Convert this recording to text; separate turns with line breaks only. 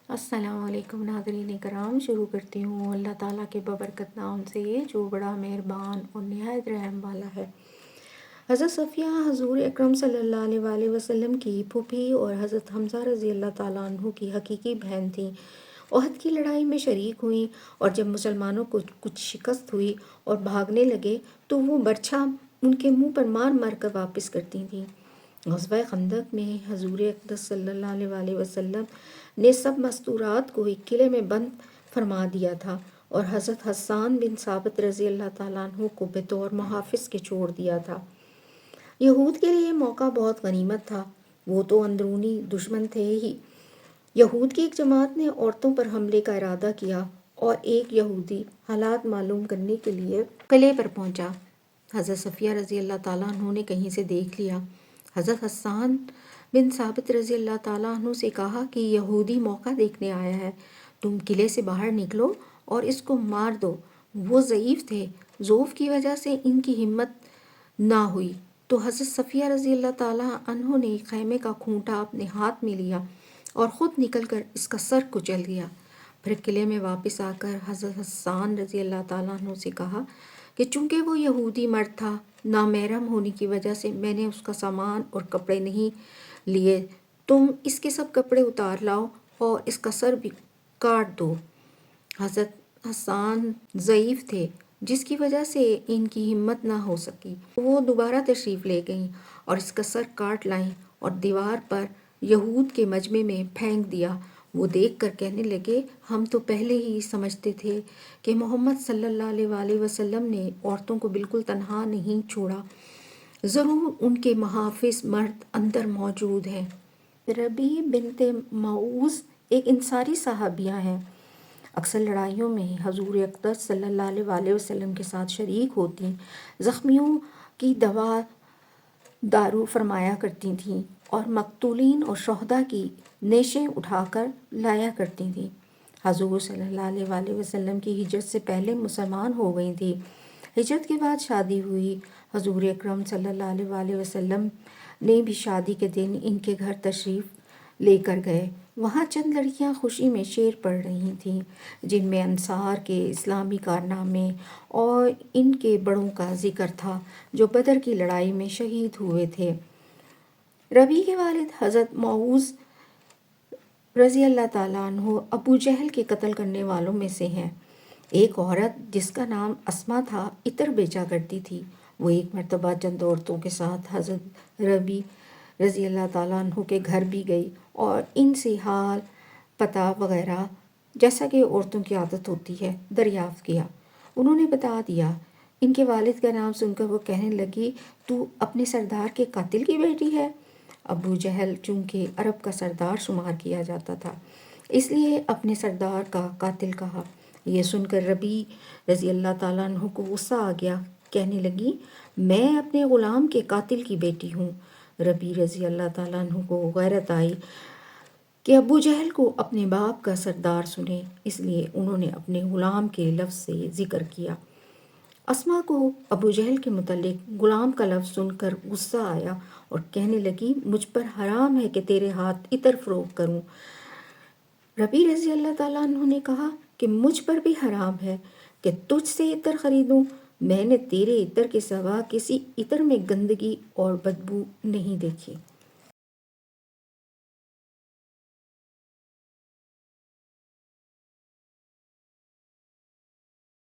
السلام علیکم ناظرین کرام، شروع کرتی ہوں اللہ تعالیٰ کے ببرکت نام سے جو بڑا مہربان اور نہایت رحم والا ہے۔ حضرت صفیہ حضور اکرم صلی اللہ علیہ وآلہ وسلم کی پھوپھی اور حضرت حمزہ رضی اللہ تعالیٰ عنہ کی حقیقی بہن تھیں۔ احد کی لڑائی میں شریک ہوئیں اور جب مسلمانوں کو کچھ شکست ہوئی اور بھاگنے لگے تو وہ برچھا ان کے منہ پر مار مار کر واپس کرتی تھیں۔ غزوہ خندق میں حضور اقدس صلی اللہ علیہ وآلہ وسلم نے سب مستورات کو ایک قلعے میں بند فرما دیا تھا اور حضرت حسان بن ثابت رضی اللہ تعالیٰ عنہ کو بطور محافظ کے چھوڑ دیا تھا۔ یہود کے لیے موقع بہت غنیمت تھا، وہ تو اندرونی دشمن تھے ہی۔ یہود کی ایک جماعت نے عورتوں پر حملے کا ارادہ کیا اور ایک یہودی حالات معلوم کرنے کے لیے قلعے پر پہنچا۔ حضرت صفیہ رضی اللہ تعالیٰ عنہ نے کہیں سے دیکھ لیا۔ حضرت حسان بن ثابت رضی اللہ تعالیٰ عنہ سے کہا کہ یہودی موقع دیکھنے آیا ہے، تم قلعے سے باہر نکلو اور اس کو مار دو۔ وہ ضعیف تھے، ضعف کی وجہ سے ان کی ہمت نہ ہوئی تو حضرت صفیہ رضی اللہ تعالیٰ عنہ نے خیمے کا کھونٹا اپنے ہاتھ میں لیا اور خود نکل کر اس کا سر کچل گیا۔ پھر قلعے میں واپس آ کر حضرت حسان رضی اللہ تعالیٰ عنہ سے کہا کہ چونکہ وہ یہودی مرد تھا، نامحرم ہونے کی وجہ سے میں نے اس کا سامان اور کپڑے نہیں لیے، تم اس کے سب کپڑے اتار لاؤ اور اس کا سر بھی کاٹ دو۔ حضرت حسان ضعیف تھے جس کی وجہ سے ان کی ہمت نہ ہو سکی۔ وہ دوبارہ تشریف لے گئیں اور اس کا سر کاٹ لائیں اور دیوار پر یہود کے مجمع میں پھینک دیا۔ وہ دیکھ کر کہنے لگے، ہم تو پہلے ہی سمجھتے تھے کہ محمد صلی اللہ علیہ وآلہ وسلم نے عورتوں کو بالکل تنہا نہیں چھوڑا، ضرور ان کے محافظ مرد اندر موجود ہیں۔ ربی بنت معوذ ایک انصاری صحابیہ ہیں، اکثر لڑائیوں میں حضور اقدس صلی اللہ علیہ وآلہ وسلم کے ساتھ شریک ہوتی، زخمیوں کی دوا دارو فرمایا کرتی تھیں اور مقتولین اور شہداء کی نیشیں اٹھا کر لایا کرتی تھیں۔ حضور صلی اللہ علیہ وآلہ وسلم کی ہجرت سے پہلے مسلمان ہو گئی تھی۔ ہجرت کے بعد شادی ہوئی۔ حضور اکرم صلی اللہ علیہ وآلہ وسلم نے بھی شادی کے دن ان کے گھر تشریف لے کر گئے۔ وہاں چند لڑکیاں خوشی میں شعر پڑھ رہی تھیں جن میں انصار کے اسلامی کارنامے اور ان کے بڑوں کا ذکر تھا جو بدر کی لڑائی میں شہید ہوئے تھے۔ ربی کے والد حضرت معوذ رضی اللہ تعالیٰ عنہ ابو جہل کے قتل کرنے والوں میں سے ہیں۔ ایک عورت جس کا نام اسما تھا عطر بیچا کرتی تھی۔ وہ ایک مرتبہ چند عورتوں کے ساتھ حضرت ربی رضی اللہ تعالیٰ عنہ کے گھر بھی گئی اور ان سے حال پتہ وغیرہ جیسا کہ عورتوں کی عادت ہوتی ہے دریافت کیا۔ انہوں نے بتا دیا۔ ان کے والد کا نام سن کر وہ کہنے لگی، تو اپنے سردار کے قاتل کی بیٹی ہے؟ ابو جہل چونکہ عرب کا سردار شمار کیا جاتا تھا اس لیے اپنے سردار کا قاتل کہا۔ یہ سن کر ربی رضی اللہ تعالیٰ عنہ کو غصہ آ گیا، کہنے لگی، میں اپنے غلام کے قاتل کی بیٹی ہوں۔ ربی رضی اللہ تعالیٰ عنہ کو غیرت آئی کہ ابو جہل کو اپنے باپ کا سردار سنے، اس لیے انہوں نے اپنے غلام کے لفظ سے ذکر کیا۔ اسما کو ابو جہل کے متعلق غلام کا لفظ سن کر غصہ آیا اور کہنے لگی، مجھ پر حرام ہے کہ تیرے ہاتھ عطر فروخت کروں۔ ربی رضی اللہ تعالیٰ عنہ نے کہا کہ مجھ پر بھی حرام ہے کہ تجھ سے عطر خریدوں، میں نے تیرے عطر کے سوا کسی عطر میں گندگی اور بدبو نہیں دیکھی۔